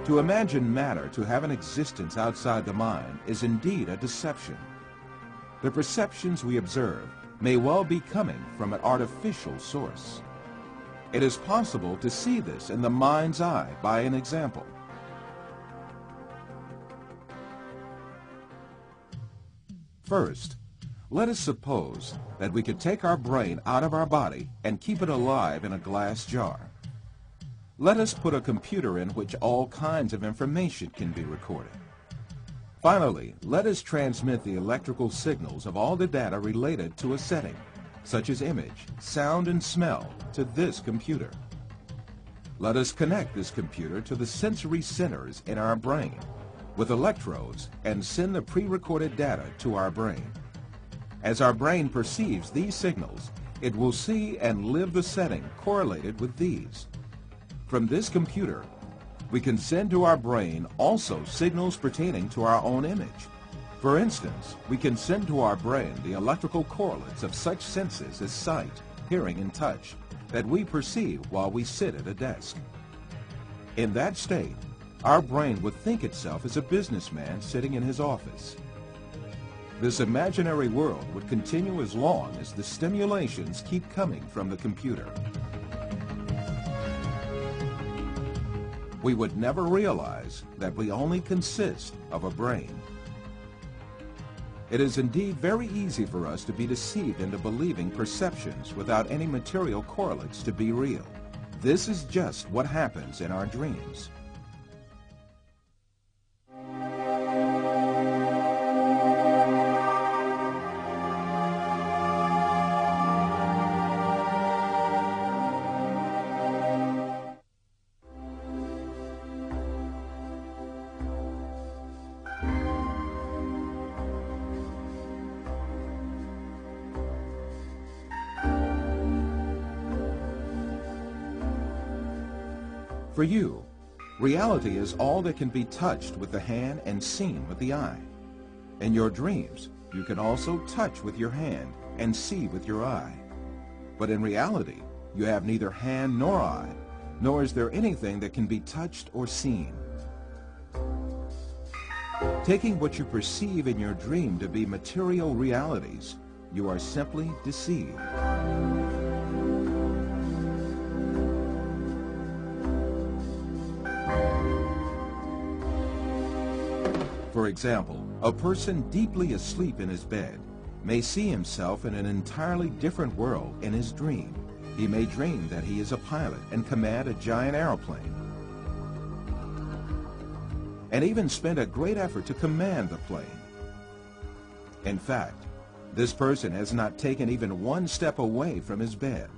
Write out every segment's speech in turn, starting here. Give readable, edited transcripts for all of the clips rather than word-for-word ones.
To imagine matter to have an existence outside the mind is indeed a deception. The perceptions we observe may well be coming from an artificial source. It is possible to see this in the mind's eye by an example. First, let us suppose that we could take our brain out of our body and keep it alive in a glass jar. Let us put a computer in which all kinds of information can be recorded. Finally, let us transmit the electrical signals of all the data related to a setting, such as image, sound, and smell, to this computer. Let us connect this computer to the sensory centers in our brain with electrodes and send the pre-recorded data to our brain. As our brain perceives these signals, it will see and live the setting correlated with these. From this computer, we can send to our brain also signals pertaining to our own image. For instance, we can send to our brain the electrical correlates of such senses as sight, hearing, and touch that we perceive while we sit at a desk. In that state, our brain would think itself as a businessman sitting in his office. This imaginary world would continue as long as the stimulations keep coming from the computer. We would never realize that we only consist of a brain. It is indeed very easy for us to be deceived into believing perceptions without any material correlates to be real. This is just what happens in our dreams. For you, reality is all that can be touched with the hand and seen with the eye. In your dreams, you can also touch with your hand and see with your eye. But in reality, you have neither hand nor eye, nor is there anything that can be touched or seen. Taking what you perceive in your dream to be material realities, you are simply deceived. For example, a person deeply asleep in his bed may see himself in an entirely different world in his dream. He may dream that he is a pilot and command a giant airplane, and even spend a great effort to command the plane. In fact, this person has not taken even one step away from his bed.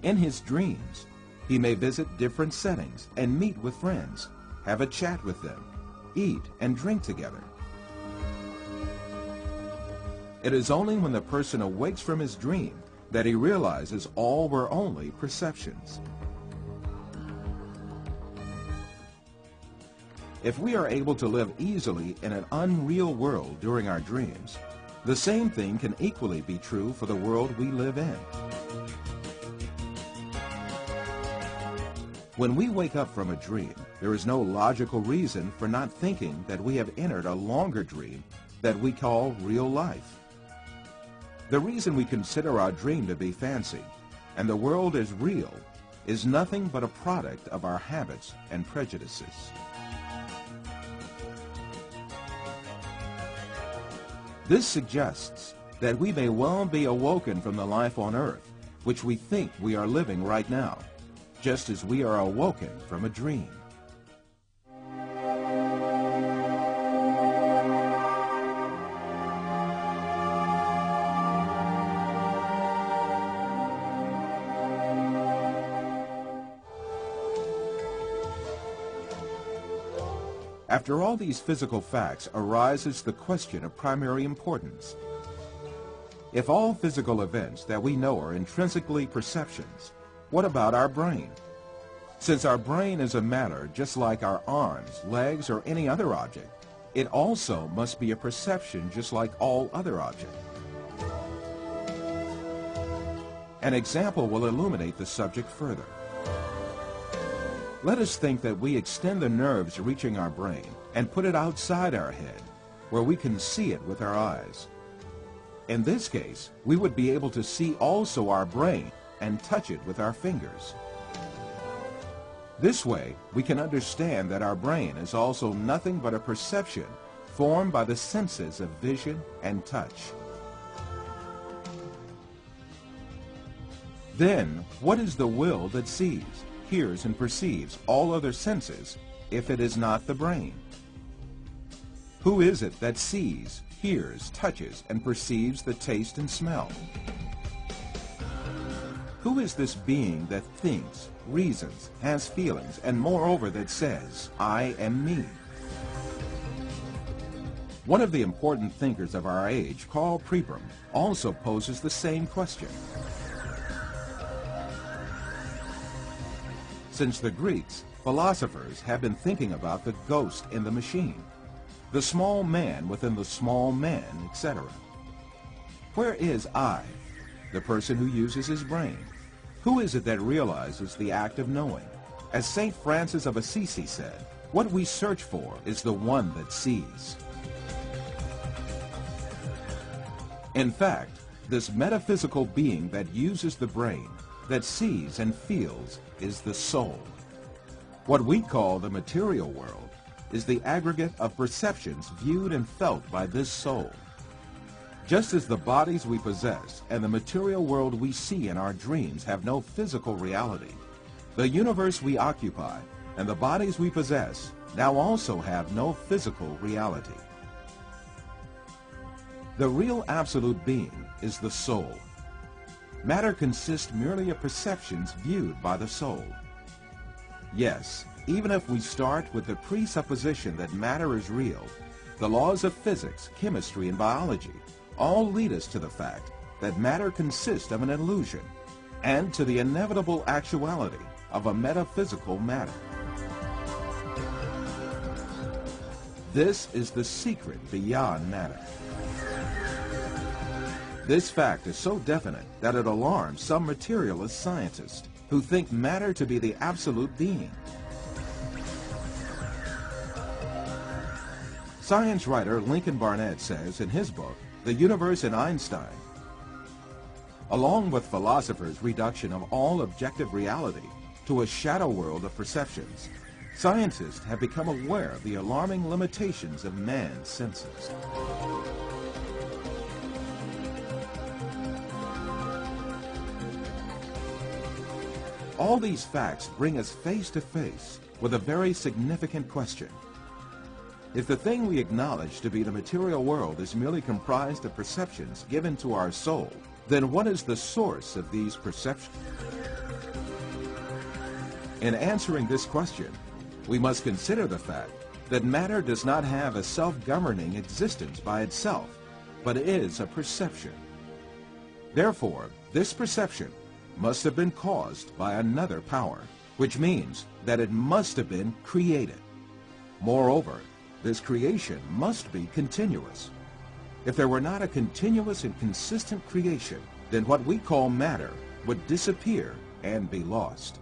In his dreams, he may visit different settings and meet with friends, have a chat with them, eat and drink together. It is only when the person awakes from his dream that he realizes all were only perceptions. If we are able to live easily in an unreal world during our dreams, the same thing can equally be true for the world we live in. When we wake up from a dream, there is no logical reason for not thinking that we have entered a longer dream that we call real life. The reason we consider our dream to be fancy and the world as real is nothing but a product of our habits and prejudices. This suggests that we may well be awoken from the life on earth, which we think we are living right now, just as we are awoken from a dream. After all these physical facts arises the question of primary importance. If all physical events that we know are intrinsically perceptions, what about our brain? Since our brain is a matter just like our arms, legs, or any other object, it also must be a perception just like all other objects. An example will illuminate the subject further. Let us think that we extend the nerves reaching our brain and put it outside our head, where we can see it with our eyes. In this case, we would be able to see also our brain and touch it with our fingers. This way, we can understand that our brain is also nothing but a perception formed by the senses of vision and touch. Then, what is the will that sees, hears, and perceives all other senses if it is not the brain? Who is it that sees, hears, touches, and perceives the taste and smell? Who is this being that thinks, reasons, has feelings, and moreover that says, I am me? One of the important thinkers of our age, Karl Popper, also poses the same question. Since the Greeks, philosophers have been thinking about the ghost in the machine, the small man within the small man, etc. Where is I, the person who uses his brain? Who is it that realizes the act of knowing? As St. Francis of Assisi said, what we search for is the one that sees. In fact, this metaphysical being that uses the brain, that sees and feels, is the soul. What we call the material world is the aggregate of perceptions viewed and felt by this soul. Just as the bodies we possess and the material world we see in our dreams have no physical reality, the universe we occupy and the bodies we possess now also have no physical reality. The real absolute being is the soul. Matter consists merely of perceptions viewed by the soul. Yes, even if we start with the presupposition that matter is real, the laws of physics, chemistry, and biology all lead us to the fact that matter consists of an illusion and to the inevitable actuality of a metaphysical matter. This is the secret beyond matter. This fact is so definite that it alarms some materialist scientists who think matter to be the absolute being. Science writer Lincoln Barnett says in his book, The Universe in Einstein, along with philosophers' reduction of all objective reality to a shadow world of perceptions, scientists have become aware of the alarming limitations of man's senses. All these facts bring us face to face with a very significant question. If the thing we acknowledge to be the material world is merely comprised of perceptions given to our soul, then what is the source of these perceptions? In answering this question, we must consider the fact that matter does not have a self-governing existence by itself, but is a perception. Therefore, this perception must have been caused by another power, which means that it must have been created. Moreover, this creation must be continuous. If there were not a continuous and consistent creation, then what we call matter would disappear and be lost.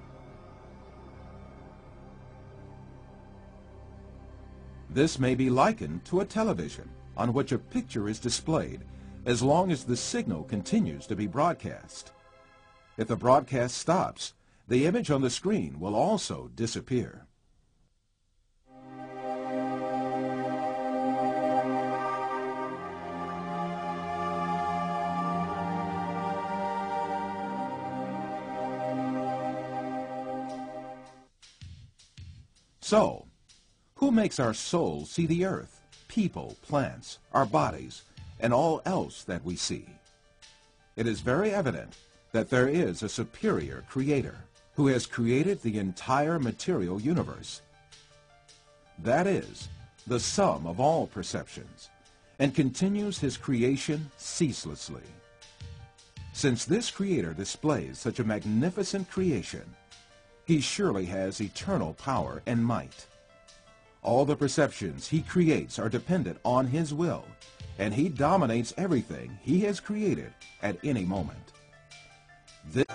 This may be likened to a television on which a picture is displayed as long as the signal continues to be broadcast. If the broadcast stops, the image on the screen will also disappear. So, who makes our soul see the earth, people, plants, our bodies, and all else that we see? It is very evident that there is a superior creator who has created the entire material universe. That is, the sum of all perceptions, and continues his creation ceaselessly. Since this creator displays such a magnificent creation, he surely has eternal power and might. All the perceptions he creates are dependent on his will, and he dominates everything he has created at any moment. This